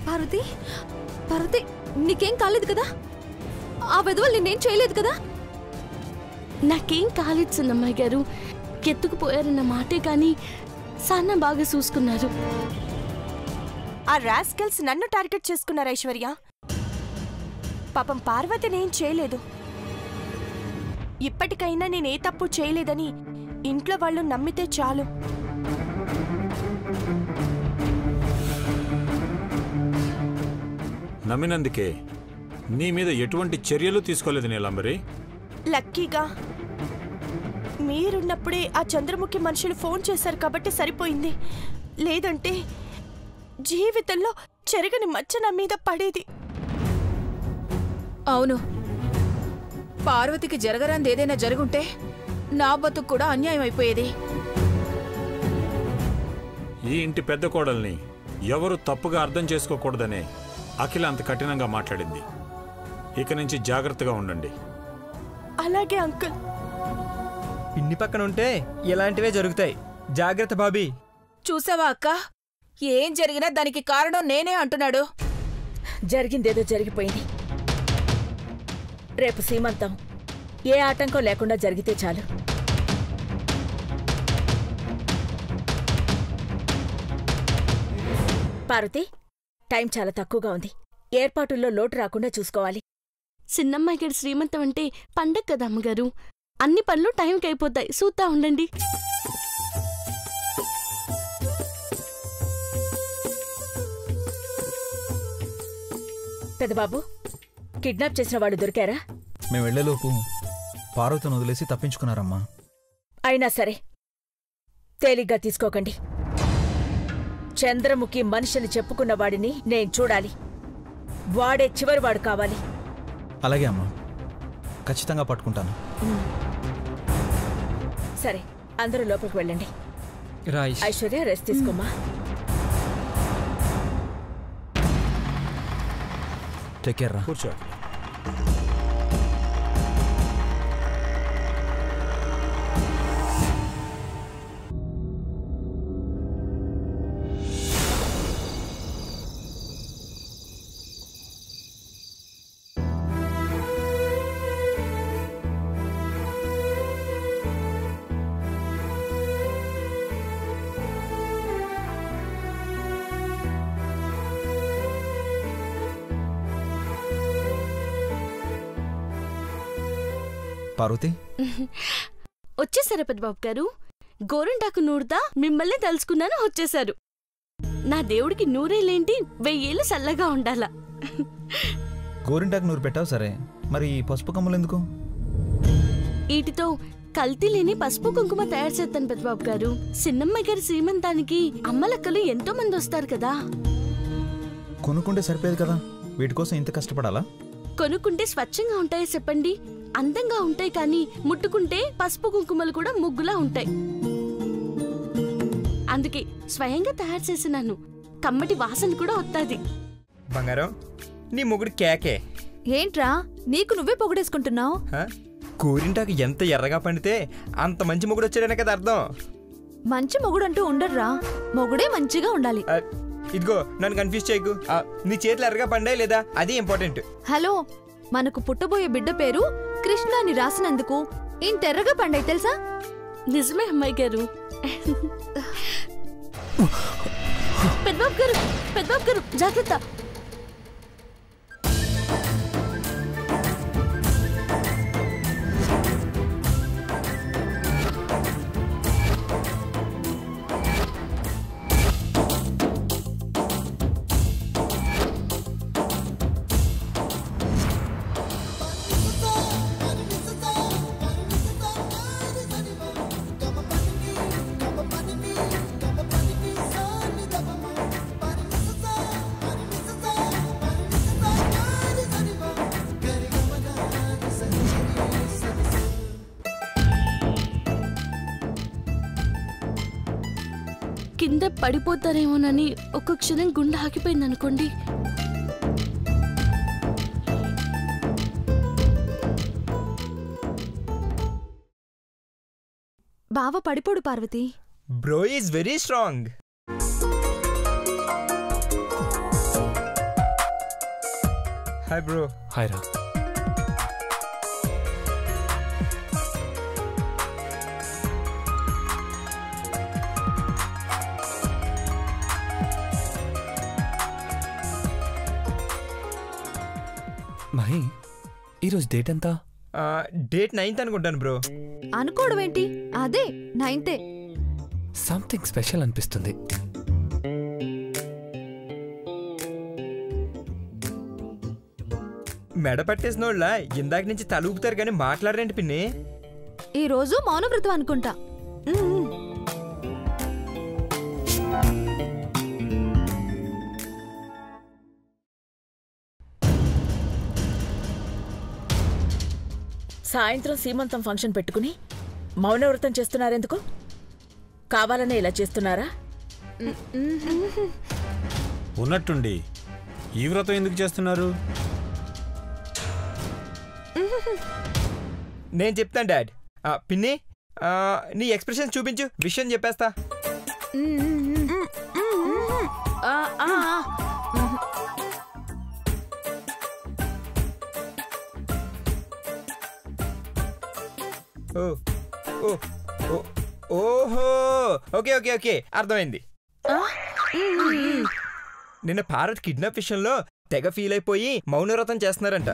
పార్వతి పార్వతి నీకేం కాలేదు కదా? ఆ విధవలు నిన్నేం చేయలేదు కదా? నాకేం కాలేదు సున్నమ్మాయి గారు. ఎత్తుకుపోయారన్న మాటే కానీ సానా బాగా చూసుకున్నారు. ఆ రాస్కల్స్ నన్ను టార్గెట్ చేసుకున్నారు ఐశ్వర్య. పాపం పార్వతినేం చేయలేదు. ఇప్పటికైనా నేనే తప్పు చేయలేదని ఇంట్లో వాళ్ళు నమ్మితే చాలు. నమ్మినందుకే నీ మీద ఎటువంటి చర్యలు తీసుకోలేదు నీలంబరి. లక్కీగా మీరున్నప్పుడే ఆ చంద్రముఖి మనుషులు ఫోన్ చేశారు కాబట్టి సరిపోయింది. లేదంటే జీవితంలో చెరగని మచ్చ నా మీద పడేది. అవును, పార్వతికి జరగరాంది ఏదైనా జరుగుంటే నా బతుకు కూడా అన్యాయం అయిపోయేది. ఈ ఇంటి పెద్ద కోడల్ని ఎవరు తప్పుగా అర్థం చేసుకోకూడదనే అఖిల అంత కఠినంగా మాట్లాడింది. ఇక నుంచి జాగ్రత్తగా ఉండండి. అలాగే అంకుల్. పిన్ని పక్కన ఉంటే ఇలాంటివే జరుగుతాయి. జాగ్రత్త బాబీ. చూసావా అక్క, ఏం జరిగినా దానికి కారణం నేనే అంటున్నాడు. జరిగిందేదో జరిగిపోయింది. రేపు సీమంతం ఏ ఆటంకం లేకుండా జరిగితే చాలు. పార్వతి, టైం చాలా తక్కువగా ఉంది. ఏర్పాటుల్లో లోటు రాకుండా చూసుకోవాలి. చిన్నమ్మాయి గారి శ్రీమంతం అంటే పండగ కదా అమ్మగారు. అన్ని పనులు టైంకి అయిపోతాయి. చూస్తా ఉండండి. పెద్దబాబు, కిడ్నాప్ చేసిన వాళ్ళు దొరికారా? మేము వెళ్లేలోపు పార్వతిని వదిలేసి తప్పించుకున్నారమ్మా. అయినా సరే తేలిగ్గా తీసుకోకండి. చంద్రముఖి మనిషిని చెప్పుకున్న వాడిని నేను చూడాలి. వాడే చివరివాడు కావాలి. అలాగే అమ్మా, ఖచ్చితంగా పట్టుకుంటాను. సరే, అందరూ లోపలికి వెళ్ళండి. ఐశ్వర్య, రెస్ట్ తీసుకోమ్మా. టేక్ కేర్ రా. కూర్చో. పార్వతి, వచ్చేసారా పెద్దబాబు గారు? గోరింటాకు నూరుతా మిమ్మల్ని తలుచుకున్నాను, వచ్చేశారు. నా దేవుడికి నూరేలేంటి, 1000 ఏళ్ళు చల్లగా ఉండాలా. గోరింటాకు నూరు పెట్టావు సరే, మరి పసుపు కమ్ములు ఎందుకు? వీటితో కల్తీ లేని పసుపు కుంకుమ తయారు చేస్తాను పెద్దబాబు గారు. చిన్నమ్మాయి గారి శ్రీమంతానికి అమ్మలక్కలు ఎంతో మంది వస్తారు కదా. కొనుక్కుంటే సరిపోయేది కదా, వీటి కోసం ఇంత కష్టపడాలా? కొనుక్కుంటే స్వచ్ఛంగా ఉంటాయో చెప్పండి. అందంగా ఉంటాయి కానీ ముట్టుకుంటే పసుపు కుంకుమలు కూడా ముగ్గులా ఉంటాయి. అందుకే స్వయంగా తయారు చేసినాను. కమ్మటి వాసన కూడా వస్తుంది. బంగారం, నీ మొగుడు కేకే. ఏంట్రా నీకు నువ్వే పొగడేసుకుంటున్నావు? గోరింటాకు ఎంత ఎర్రగా పండితే అంత మంచి మొగుడు వచ్చాడనే కదా అర్థం. మంచి మొగుడంటూ ఉండర్రా, మొగుడే మంచిగా ఉండాలి. ఇదిగో, నన్ను కన్ఫ్యూజ్ చేయకు. నీ చేతులు ఎర్రగా పండాయి లేదా, అది ఇంపార్టెంట్. హలో, మనకు పుట్టబోయే బిడ్డ పేరు కృష్ణ అని రాసినందుకు ఇంటెర్రగా పండాయి తెలుసా? నిజమే అమ్మాయి గారు. పెద్దబాబు గారు, పెద్దబాబు గారు జాగ్రత్త. కింద పడిపోతారేమోనని ఒక్క క్షణం గుండె ఆగిపోయిందనుకోండి. బావ పడిపోడు Parvati. Bro is very strong. Hi bro. Hi రా. మహి, ఈరోజు డేట్ ఎంత? డేట్ 9th అనుకుంటాను బ్రో. అనుకోవడం ఏంటి, అదే 9th. సంథింగ్ స్పెషల్ అనిపిస్తుంది. మెడ పట్టేసిన వాళ్ళ ఇందాక నుంచి తలూపుతారు కానీ మాట్లాడరేంటి పిన్ని? ఈ రోజు మౌనవ్రతం అనుకుంటా. సాయంత్రం సీమంతం ఫంక్షన్ పెట్టుకుని మౌనవ్రతం చేస్తున్నారెందుకు? కావాలనే ఇలా చేస్తున్నారా? ఉన్నట్టుండి ఈ వ్రతం ఎందుకు చేస్తున్నారు? నేను చెప్తాను డాడ్. పిన్ని, నీ ఎక్స్ప్రెషన్ చూపించు, విషయం చెప్పేస్తా. ఓహో, ఓకే ఓకే ఓకే, అర్థమైంది. నిన్న భారత్ కిడ్నాప్ విషయంలో తెగ ఫీల్ అయిపోయి మౌనవ్రతం చేస్తున్నారంట.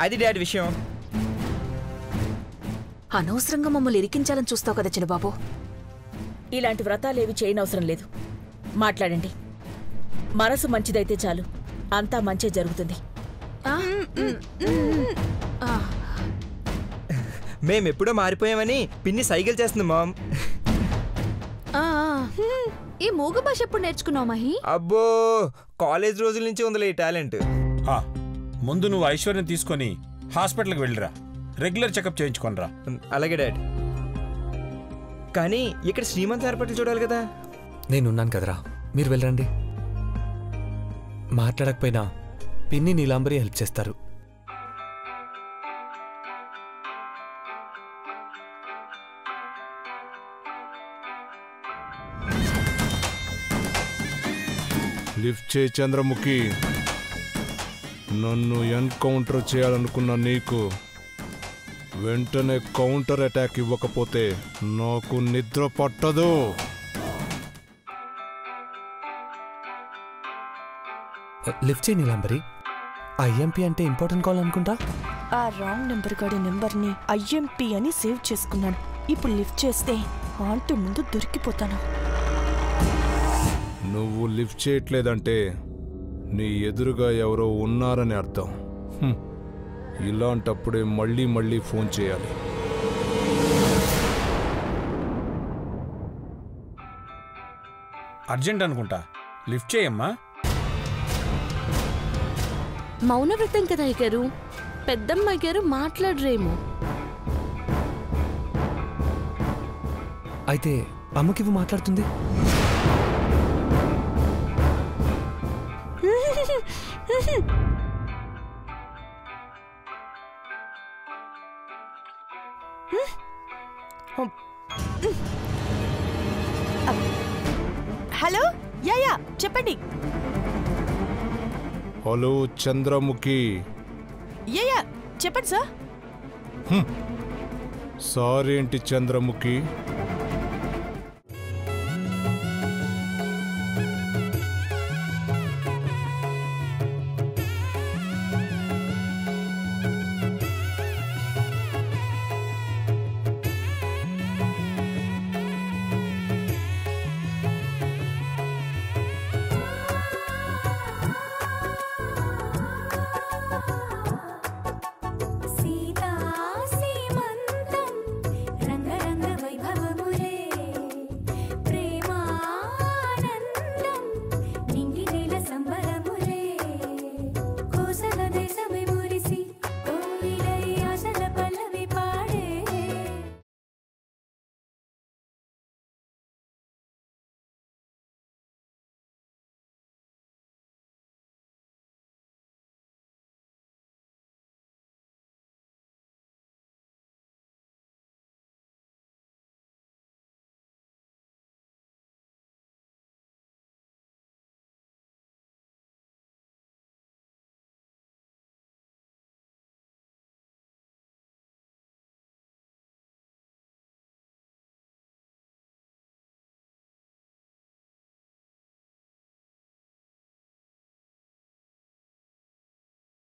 అది డాడీ విషయం. అనవసరంగా మమ్మల్ని ఇరికించాలని చూస్తావు కదా చిన్నబాబు. ఇలాంటి వ్రతాలేవి చేయనవసరం లేదు. మాట్లాడండి. మనసు మంచిదైతే చాలు, అంతా మంచే జరుగుతుంది. మేమెప్పుడో మారిపోయామని పిన్ని సైకిల్ చేస్తుంది మామ్. ఈ మూగ భాష ఎప్పుడు నేర్చుకున్నావు మహి? అబ్బో, కాలేజ్ రోజుల నుంచి ఉందిలే ఈ టాలెంట్. ముందు నువ్వు ఐశ్వర్యం తీసుకొని హాస్పిటల్కి వెళ్ళిరా, రెగ్యులర్ చెకప్ చేయించుకోనరా. అలాగే డాడ్. కానీ ఇక్కడ శ్రీమంత్ ఏర్పాట్లు చూడాలి కదా. నేనున్నాను కదరా, మీరు వెళ్ళండి. మాట్లాడకపోయినా పిన్ని నీలాంబరి హెల్ప్ చేస్తారు. లిఫ్ట్ చేయి చంద్రముఖి. నన్ను ఎన్కౌంటర్ చేయాలనుకున్న నీకు వెంటనే కౌంటర్ అటాక్ ఇవ్వకపోతే నాకు నిద్ర పట్టదు. లిఫ్ట్ చేయి నీలాంబరి. ఐఎంపీ అంటే ఇంపార్టెంట్ కాల్ అనుకుంటా. ఆ రాంగ్ నెంబర్ గాడి నెంబర్ని ఐఎంపీ అని సేవ్ చేసుకున్నాను. ఇప్పుడు లిఫ్ట్ చేస్తే ఆంటీ ముందు దొరికిపోతాను. నువ్వు లిఫ్ట్ చేయట్లేదంటే నీ ఎదురుగా ఎవరో ఉన్నారని అర్థం. ఇలాంటప్పుడే మళ్ళీ మళ్ళీ ఫోన్ చేయాలి. అర్జెంట్ అనుకుంటా, లిఫ్ట్ చేయమ్మా. మౌనవ్రతం కదా అయ్యగారు, పెద్దమ్మాయి గారు మాట్లాడరేమో. అయితే అమ్మకివ్వు మాట్లాడుతుంది. హలో, యా చెప్పండి. హలో చంద్రముఖి. యా చెప్పండి సార్. సారీ ఏంటి చంద్రముఖి,